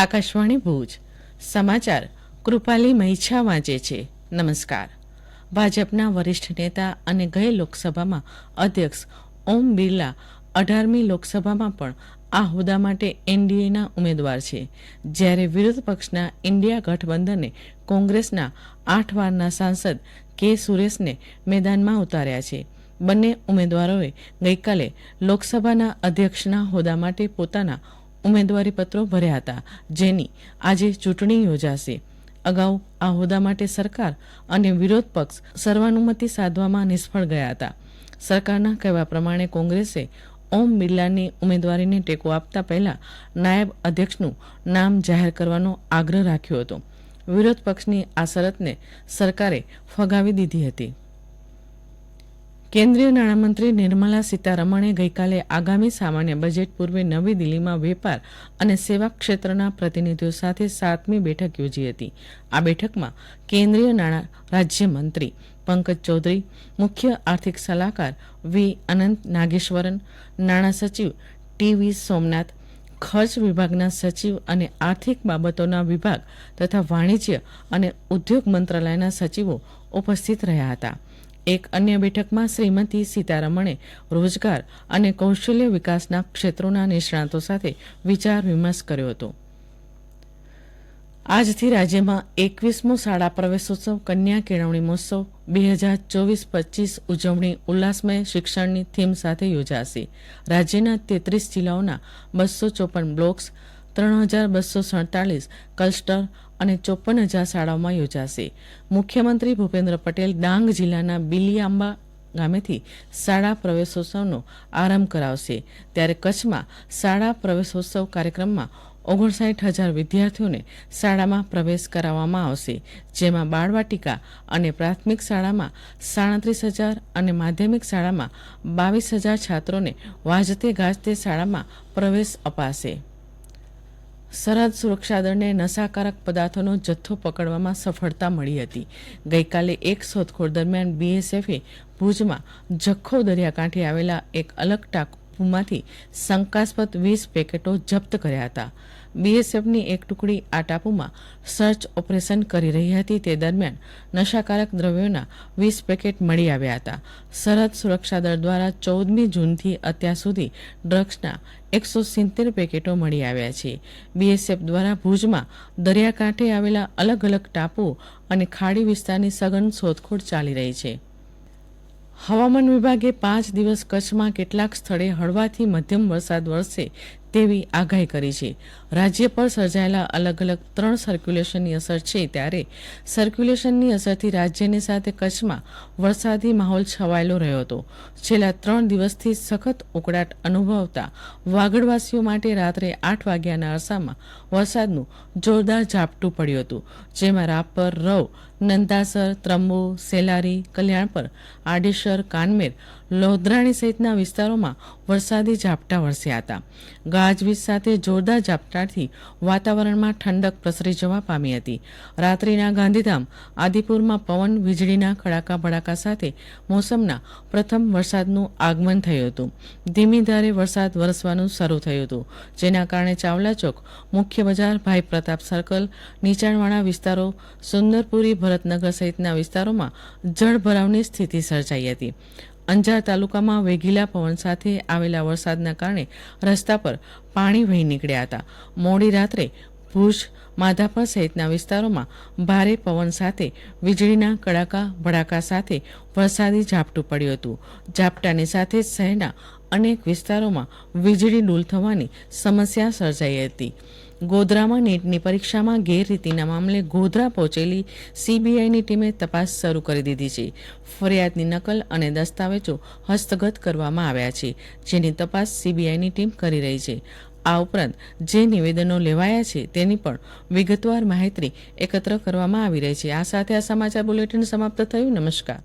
આકાશવાણી ભુજ સમાચાર કૃપાલી મૈછા વાંચે છે. નમસ્કાર. ભાજપના વરિષ્ઠ નેતા અને ગઈ લોકસભામાં અધ્યક્ષ ઓમ બિરલા 18મી લોકસભામાં પણ આ હોદ્દા માટે એનડીએના ઉમેદવાર છે, જ્યારે વિરોધ પક્ષના ઇન્ડિયા ગઠબંધને કોંગ્રેસના 8 વારના સાંસદ કે સુરેશને મેદાનમાં ઉતાર્યા છે. બંને ઉમેદવારોએ ગઈકાલે લોકસભાના અધ્યક્ષના હોદ્દા માટે પોતાના ઉમેદવારી પત્રો ભર્યા હતા, જેની આજે ચૂંટણી યોજાશે. અગાઉ આ હોદ્દા માટે સરકાર અને વિરોધ પક્ષ સર્વાનુમતિ સાધવામાં નિષ્ફળ ગયા હતા. સરકારના કહેવા પ્રમાણે કોંગ્રેસે ઓમ બિરલાની ઉમેદવારીને ટેકો આપતા પહેલા નાયબ અધ્યક્ષનું નામ જાહેર કરવાનો આગ્રહ રાખ્યો હતો. વિરોધ પક્ષની આ શરતને સરકારે ફગાવી દીધી હતી. કેન્દ્રીય નાણામંત્રી નિર્મલા સીતારમણે ગઈકાલે આગામી સામાન્ય બજેટ પૂર્વે નવી દિલ્હીમાં વેપાર અને સેવા ક્ષેત્રના પ્રતિનિધિઓ સાથે 7મી બેઠક યોજી હતી. આ બેઠકમાં કેન્દ્રીય નાણાં રાજ્યમંત્રી પંકજ ચૌધરી, મુખ્ય આર્થિક સલાહકાર વી અનંત નાગેશ્વરન, નાણાં સચિવ ટી.વી. સોમનાથ, ખર્ચ વિભાગના સચિવ અને આર્થિક બાબતોના વિભાગ તથા વાણિજ્ય અને ઉદ્યોગ મંત્રાલયના સચિવો ઉપસ્થિત રહ્યા હતા. એક અન્ય બેઠકમાં શ્રીમતી સીતારમણે રોજગાર અને કૌશલ્ય વિકાસના ક્ષેત્રોના નિષ્ણાતો સાથે વિચાર વિમર્શ કર્યો હતો. આજથી રાજ્યમાં 21મો શાળા પ્રવેશોત્સવ કન્યા કેળવણી મહોત્સવ 2024-25 ઉજવણી ઉલ્લાસમય શિક્ષણની થીમ સાથે યોજાશે. રાજ્યના 33 જિલ્લાઓના 254 બ્લોક્સ, 3247 ક્લસ્ટર અને 54,000 શાળાઓમાં યોજાશે. મુખ્યમંત્રી ભૂપેન્દ્ર પટેલ ડાંગ જિલ્લાના બિલિયાંબા ગામેથી શાળા પ્રવેશોત્સવનો આરંભ કરાવશે, ત્યારે કચ્છમાં શાળા પ્રવેશોત્સવ કાર્યક્રમમાં 59,000 વિદ્યાર્થીઓને શાળામાં પ્રવેશ કરાવવામાં આવશે, જેમાં બાળવાટિકા અને પ્રાથમિક શાળામાં 37,000 અને માધ્યમિક શાળામાં 22,000 છાત્રોને વાજતે ગાજતે શાળામાં પ્રવેશ અપાશે. સરહદ સુરક્ષા દળને નશાકારક પદાર્થોનો જથ્થો પકડવામાં સફળતા મળી હતી. ગઈકાલે એક શોધખોળ દરમિયાન બીએસએફે ભુજમાં જખૌ દરિયાકાંઠે આવેલા એક અલગ ટાપુમાંથી શંકાસ્પદ 20 પેકેટો જપ્ત કર્યા હતા. બીએસએફની એક ટુકડી આ ટાપુમાં સર્ચ ઓપરેશન કરી રહી હતી, તે દરમિયાન નશાકારક દ્રવ્યોના 20 પેકેટ મળી આવ્યા હતા. સરહદ સુરક્ષા દળ દ્વારા 14મી જૂનથી અત્યાર સુધી ડ્રગ્સના 170 પેકેટો મળી આવ્યા છે. બીએસએફ દ્વારા ભુજમાં દરિયાકાંઠે આવેલા અલગ અલગ ટાપુઓ અને ખાડી વિસ્તારની સઘન શોધખોળ ચાલી રહી છે. હવામાન વિભાગે 5 દિવસ કચ્છમાં કેટલાક સ્થળે હળવાથી મધ્યમ વરસાદ વરસશે તેવી આગાહી કરી છે. રાજ્ય પર સર્જાયેલા અલગ અલગ 3 સર્ક્યુલેશનની અસર છે, ત્યારે સર્ક્યુલેશનની અસરથી રાજ્યની સાથે કચ્છમાં વરસાદી માહોલ છવાયેલો રહ્યો હતો. છેલ્લા 3 દિવસથી સખત ઉકળાટ અનુભવતા વાગડવાસીઓ માટે રાત્રે 8 વાગ્યાના અરસામાં વરસાદનું જોરદાર ઝાપટું પડ્યું હતું, જેમાં રાપર, રવ, નંદાસર, ત્રંબો, સેલારી, કલ્યાણપર, આડેસર, કાનમેર, લોધરાણી સહિતના વિસ્તારોમાં વરસાદી ઝાપટા વરસ્યા હતા. ગાજવીજ સાથે જોરદાર ઝાપટાથી વાતાવરણમાં ઠંડક પ્રસરી જવા પામી હતી. રાત્રિના ગાંધીધામ, આદિપુરમાં પવન, વીજળીના કડાકા ભડાકા સાથે મોસમના પ્રથમ વરસાદનું આગમન થયું હતું. ધીમી ધારે વરસાદ વરસવાનું શરૂ થયું હતું, જેના કારણે ચાવલા ચોક, મુખ્ય બજાર, ભાઈ પ્રતાપ સર્કલ, નીચાણવાળા વિસ્તારો, સુંદરપુરી, ભરતનગર સહિતના વિસ્તારોમાં જળભરાવની સ્થિતિ સર્જાઈ હતી. અંજાર તાલુકામાં વેગીલા પવન સાથે આવેલા વરસાદના કારણે રસ્તા પર પાણી વહી નીકળ્યા હતા. મોડી રાત્રે ભુજ, માધાપર સહિતના વિસ્તારોમાં ભારે પવન સાથે વીજળીના કડાકા ભડાકા સાથે વરસાદી ઝાપટું પડ્યું હતું. ઝાપટાની સાથે શહેરના અનેક વિસ્તારોમાં વીજળી ડૂલ થવાની સમસ્યા સર્જાઈ હતી. ગોધરામાં નીટની પરીક્ષામાં ગેરરીતિના મામલે ગોધરા પહોંચેલી સીબીઆઈની ટીમે તપાસ શરૂ કરી દીધી છે. ફરિયાદની નકલ અને દસ્તાવેજો હસ્તગત કરવામાં આવ્યા છે, જેની તપાસ સીબીઆઈની ટીમ કરી રહી છે. આ ઉપરાંત જે નિવેદનો લેવાયા છે તેની પણ વિગતવાર માહિતી એકત્ર કરવામાં આવી રહી છે. આ સાથે આ સમાચાર બુલેટિન સમાપ્ત થયું. નમસ્કાર.